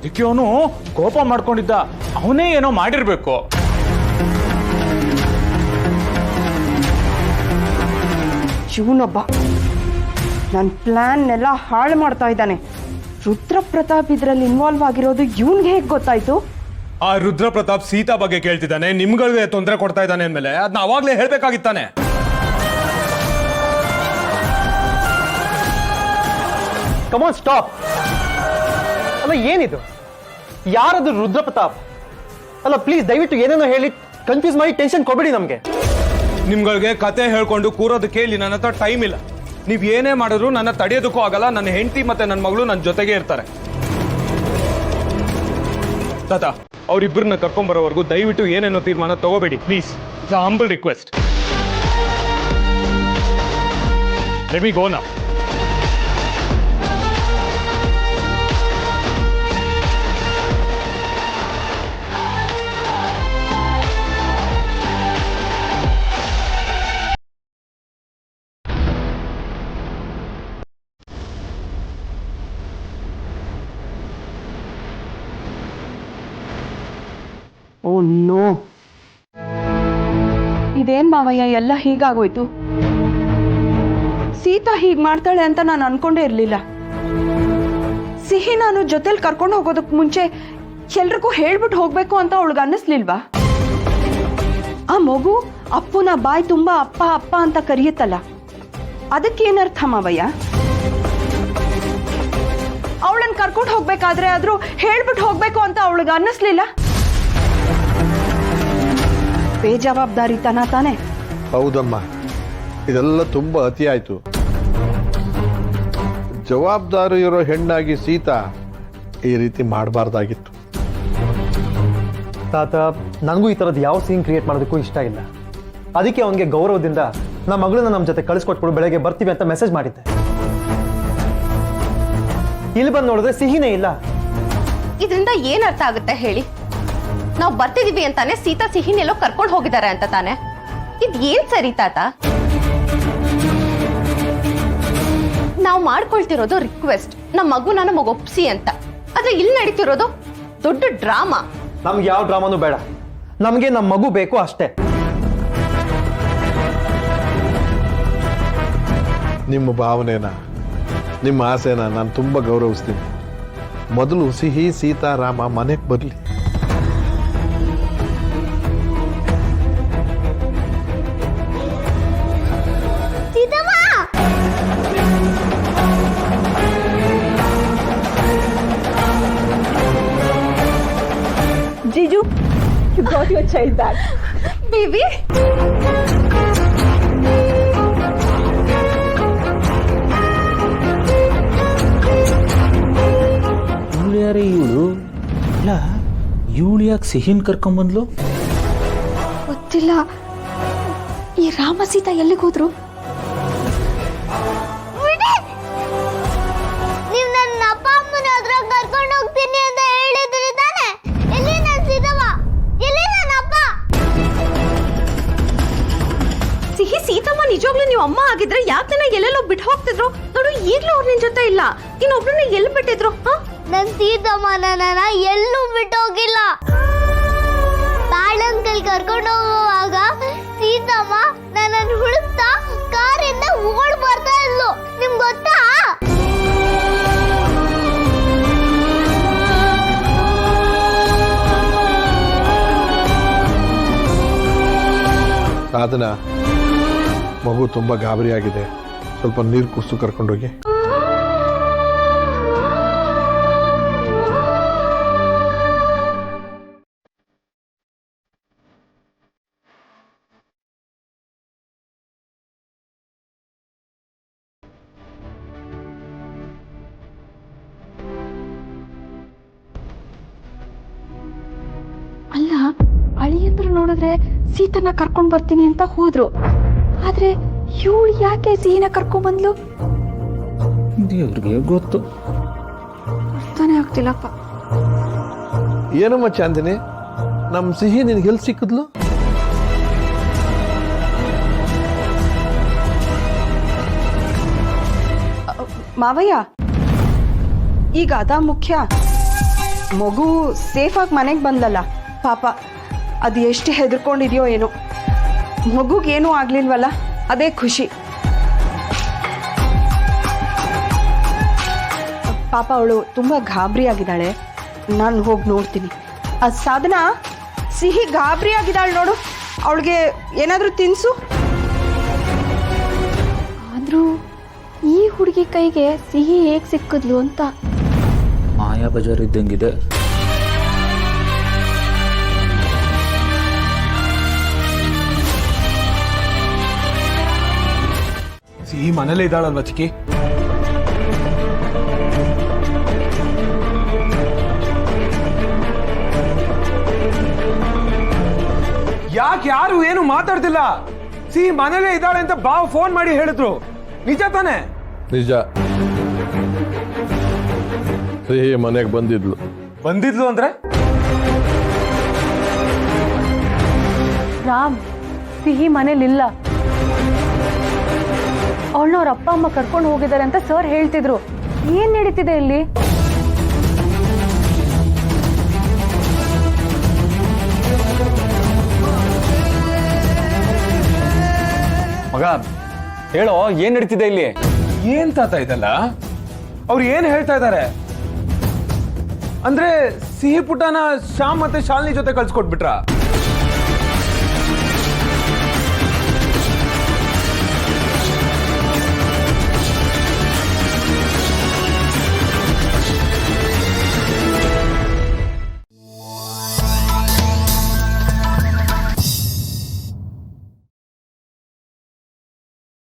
ಅದಕ್ಕೆ ಅವನು ಕೋಪ ಮಾಡ್ಕೊಂಡಿದ್ದ. ಅವನೇ ಏನೋ ಮಾಡಿರ್ಬೇಕು. ಇವನೊಬ್ಬ ನನ್ನ ಪ್ಲಾನ್ನೆಲ್ಲ ಹಾಳು ಮಾಡ್ತಾ ಇದ್ದಾನೆ. ರುದ್ರ ಪ್ರತಾಪ್ ಇದರಲ್ಲಿ ಇನ್ವಾಲ್ವ್ ಆಗಿರೋದು ಇವನ್ಗೆ ಹೇಗೆ ಗೊತ್ತಾಯ್ತು? ಆ ರುದ್ರ ಪ್ರತಾಪ್ ಸೀತಾ ಬಗ್ಗೆ ಕೇಳ್ತಿದ್ದಾನೆ, ನಿಮ್ಗಳಿಗೆ ತೊಂದರೆ ಕೊಡ್ತಾ ಇದ್ದಾನೆ ಅಂದ್ಮೇಲೆ ಅದನ್ನ ಅವಾಗ್ಲೇ ಹೇಳ್ಬೇಕಾಗಿತ್ತಾನೆ. ಕಮಾನ್ ಸ್ಟಾಪ್. ಅಲ್ಲ ಏನಿದು? ಯಾರದು ರುದ್ರ ಪ್ರತಾಪ್? ಅಲ್ಲ ಪ್ಲೀಸ್ ದಯವಿಟ್ಟು ಏನೇನೋ ಹೇಳಿ ಕನ್ಫ್ಯೂಸ್ ಮಾಡಿ ಟೆನ್ಷನ್ ಕೊಡ್ಬೇಡಿ ನಮ್ಗೆ. ನಿಮ್ಗಳಿಗೆ ಕತೆ ಹೇಳ್ಕೊಂಡು ಕೂರೋದಕ್ಕೆ ಇಲ್ಲಿ ನನ್ನ ಹತ್ರ ಟೈಮ್ ಇಲ್ಲ. ನೀವ್ ಏನೇ ಮಾಡಿದ್ರು ನನ್ನ ತಡೆಯೋದಕ್ಕೂ ಆಗಲ್ಲ. ನನ್ನ ಹೆಂಡತಿ ಮತ್ತೆ ನನ್ನ ಮಗಳು ನನ್ನ ಜೊತೆಗೆ ಇರ್ತಾರೆ. ತಾತ, ಅವ್ರಿಬ್ಬರನ್ನ ಕರ್ಕೊಂಡ್ಬರೋವರೆಗೂ ದಯವಿಟ್ಟು ಏನೇನೋ ತೀರ್ಮಾನ ತಗೋಬೇಡಿ please. It's humble request. Let me go now. Oh no, ಇದೇನ್ ಮಾವಯ್ಯ ಎಲ್ಲ ಹೀಗಾಗೋಯ್ತು? ಸೀತಾ ಹೀಗ್ ಮಾಡ್ತಾಳೆ ಅಂತ ನಾನು ಅನ್ಕೊಂಡೇ ಇರ್ಲಿಲ್ಲ. ಸಿಹಿ ನಾನು ಜೊತೆಲಿ ಕರ್ಕೊಂಡು ಹೋಗೋದಕ್ ಮುಂಚೆ ಎಲ್ರಿಗೂ ಹೇಳ್ಬಿಟ್ಟು ಹೋಗ್ಬೇಕು ಅಂತ ಅವಳಿಗೆ ಅನ್ನಿಸ್ಲಿಲ್ವಾ? ಆ ಮಗು ಅಪ್ಪುನ ಬಾಯಿ ತುಂಬಾ ಅಪ್ಪ ಅಪ್ಪ ಅಂತ ಕರೆಯುತ್ತಲ್ಲ, ಅದಕ್ಕೇನರ್ಥ ಮಾವಯ್ಯ? ಅವಳನ್ನ ಕರ್ಕೊಂಡು ಹೋಗ್ಬೇಕಾದ್ರೆ ಆದ್ರೂ ಹೇಳ್ಬಿಟ್ಟು ಹೋಗ್ಬೇಕು ಅಂತ ಅವಳಿಗೆ ಅನ್ನಿಸ್ಲಿಲ್ಲ? ಬೇಜವಾಬ್ದಾರಿತನ ತಾನೆ? ಹೌದಮ್ಮ, ಇದೆಲ್ಲ ತುಂಬ ಅತಿ ಆಯ್ತು. ಜವಾಬ್ದಾರಿ ಇರೋ ಹೆಣ್ಣಾಗಿ ಸೀತಾ ಈ ರೀತಿ ಮಾಡಬಾರ್ದಾಗಿತ್ತು. ತಾತ, ನನಗೂ ಈ ಥರದ್ದು ಯಾವ ಸೀನ್ ಕ್ರಿಯೇಟ್ ಮಾಡೋದಕ್ಕೂ ಇಷ್ಟ ಇಲ್ಲ. ಅದಕ್ಕೆ ಅವನಿಗೆ ಗೌರವದಿಂದ ನಮ್ಮ ಮಗಳನ್ನ ನಮ್ಮ ಜೊತೆ ಕಳಿಸ್ಕೊಟ್ಬಿಡು, ಬೆಳಗ್ಗೆ ಬರ್ತೀವಿ ಅಂತ ಮೆಸೇಜ್ ಮಾಡಿದ್ದೆ. ಇಲ್ಲಿ ಬಂದು ನೋಡಿದ್ರೆ ಸಿಹಿನೇ ಇಲ್ಲ. ಇದರಿಂದ ಏನ್ ಅರ್ಥ ಆಗುತ್ತೆ ಹೇಳಿ? ನಾವು ಬರ್ತಿದೀವಿ ಅಂತಾನೆ ಸೀತಾ ಸಿಹಿನೆಲ್ಲೋ ಕರ್ಕೊಂಡು ಹೋಗಿದ್ದಾರೆ ಅಂತ ತಾನೆ? ಇದ್ ಏನ್ ಸರಿ ತಾತ? ನಾವು ಮಾಡ್ಕೊಳ್ತಿರೋದು ರಿಕ್ವೆಸ್ಟ್, ನಮ್ಮ ಮಗುನ ನಮಗ್ ಒಪ್ಸಿ ಅಂತ. ಆದ್ರೆ ಇಲ್ಲಿ ನಡೀತಿರೋದು ದೊಡ್ಡ ಡ್ರಾಮಾ. ನಮ್ಗೆ ಯಾವ ಡ್ರಾಮಾನು ಬೇಡ, ನಮ್ಗೆ ನಮ್ಮ ಮಗು ಬೇಕು ಅಷ್ಟೇ. ನಿಮ್ಮ ಭಾವನೆನ, ನಿಮ್ಮ ಆಸೆನ ನಾನು ತುಂಬ ಗೌರವಿಸ್ತೀನಿ. ಮೊದಲು ಸಿಹಿ ಸೀತಾರಾಮ ಮನೆಗೆ ಬರಲಿ. Jiju, you got your child back. Baby. ಇವಳು ಯಾರೇ ಇವಳು? ಇಲ್ಲ, ಇವಳು ಯಾಕೆ ಸಿಹಿನ್ ಕರ್ಕೊಂಬಂದ್ಲು? ಗೊತ್ತಿಲ್ಲ. ಈ ರಾಮ ಸೀತಾ ಎಲ್ಲಿಗೆ ಹೋದ್ರು? ನೀವು ನನ್ನ ಅಪ್ಪ ಅಮ್ಮನ ಹತ್ರ ಕರ್ಕೊಂಡು ಹೋಗ್ತೀನಿ ಅಂತ ಹೇಳಿದ್ರಿ ತಾನೆ? ಎಲ್ಲಿ ನನ್ನ ಸೀತವ್ವ? ಎಲ್ಲಿ ನನ್ನ ಅಪ್ಪ? ಸಿಹಿ, ಸೀತಮ್ಮ ನಿಜವಾಗ್ಲೂ ನೀವು ಅಮ್ಮ ಆಗಿದ್ರೆ ಯಾಕೆ ಎಲ್ಲೆಲ್ಲೋ ಬಿಟ್ಟು ಹೋಗ್ತಿದ್ರು? ನೋಡು, ಈಗ್ಲೂ ಅವ್ರು ನಿನ್ ಜೊತೆ ಇಲ್ಲ. ಇನ್ನೊಬ್ರನ್ನ ಎಲ್ಲಿ ಬಿಟ್ಟಿದ್ರು? ನನ್ನ ಸೀತಮ್ಮ ನನ್ನ ಎಲ್ಲೂ ಬಿಟ್ಟು ಹೋಗಿಲ್ಲ. ಬಾಳಂಕಲ್ ಕರ್ಕೊಂಡು ಹೋಗುವಾಗ ಸೀತಮ್ಮ ನನ್ನನ್ನು ಹುಡುಕ್ತಾ ಕಾರಿಂದ ಓಡ್ ಬರ್ತಾ ಇದ್ಲು. ನಿಮ್ಗೆ ಗೊತ್ತಾ? ಸಾಧನ, ಮಗು ತುಂಬ ಗಾಬರಿಯಾಗಿದೆ. ಸ್ವಲ್ಪ ನೀರು ಕುಡಿಸು ಕರ್ಕೊಂಡೋಗಿ. ಅಲ್ಲ, ಅಳಿಯಂದ್ರು ನೋಡಿದ್ರೆ ಸೀತನ ಕರ್ಕೊಂಡ್ ಬರ್ತೀನಿ ಅಂತ ಹೋದ್ರು. ಆದ್ರೆ ಇವಳು ಯಾಕೆ ಸಿಹಿನ ಕರ್ಕೊಂಡ್ ಬಂದ್ಲು? ದೇವ್ರಿಗೆ ಗೊತ್ತು. ಅರ್ಥನೇ ಆಗ್ತಿಲ್ಲಪ್ಪ. ಏನಮ್ಮ ಚಾಂದಿನಿ, ನಮ್ಮ ಸಿಹಿ ನಿನ್ಗೆ ಎಲ್ಲಿ ಸಿಕ್ಕಿದ್ಲು? ಮಾವಯ್ಯ, ಈಗ ಅದ ಮುಖ್ಯ. ಮಗು ಸೇಫಾಗಿ ಮನೆಗೆ ಬಂದಲ್ಲ ಪಾಪ ಅದು ಎಷ್ಟು ಹೆದರ್ಕೊಂಡಿದೆಯೋ ಏನೋ ಮಗುಗೇನೂ ಆಗ್ಲಿಲ್ವಲ್ಲ ಅದೇ ಖುಷಿ ಪಾಪ ಅವಳು ತುಂಬ ಗಾಬರಿ ಆಗಿದ್ದಾಳೆ ನಾನು ಹೋಗಿ ನೋಡ್ತೀನಿ ಸಾಧನ ಸಿಹಿ ಗಾಬರಿ ಆಗಿದ್ದಾಳೆ ನೋಡು ಅವಳಿಗೆ ಏನಾದರೂ ತಿನ್ಸು ಆದರೂ ಈ ಹುಡುಗಿ ಕೈಗೆ ಸಿಹಿ ಹೇಗೆ ಸಿಕ್ಕಿದ್ಲು ಅಂತ ಮಾಯಾ ಬಜಾರ್ ಇದ್ದಂಗಿದೆ. ಸಿಹಿ ಮನೇಲೇ ಇದ್ದಾಳಲ್ವ ಚಿಕ್ಕಿ? ಯಾಕೆ ಯಾರು ಏನು ಮಾತಾಡ್ತಿಲ್ಲ? ಸಿಹಿ ಮನೇಲೇ ಇದ್ದಾಳೆ ಅಂತ ಬಾವ್ ಫೋನ್ ಮಾಡಿ ಹೇಳಿದ್ರು, ನಿಜ ತಾನೆ? ನಿಜ. ಸಿಹಿ ಮನೆಗೆ ಬಂದಿದ್ಲು ಅಂದ್ರೆ ರಾಮ್, ಸಿಹಿ ಮನೇಲಿಲ್ಲ. ಅವಳನ್ನ ಅವ್ರ ಅಪ್ಪ ಅಮ್ಮ ಕರ್ಕೊಂಡು ಹೋಗಿದ್ದಾರೆ ಅಂತ ಸರ್ ಹೇಳ್ತಿದ್ರು. ಏನ್ ನಡೀತಿದೆ ಇಲ್ಲಿ? ಮಗ ಹೇಳೋ, ಏನ್ ನಡೀತಿದೆ ಇಲ್ಲಿ? ಏನ್ ತಾತ ಇದಲ್ಲ? ಅವ್ರು ಏನ್ ಹೇಳ್ತಾ ಇದ್ದಾರೆ? ಅಂದ್ರೆ ಸಿಹಿ ಪುಟ್ಟನ ಶ್ಯಾಮ್ ಮತ್ತೆ ಶಾಲಿನಿ ಜೊತೆ ಕಳ್ಸ್ಕೊಟ್ಬಿಟ್ರಾ?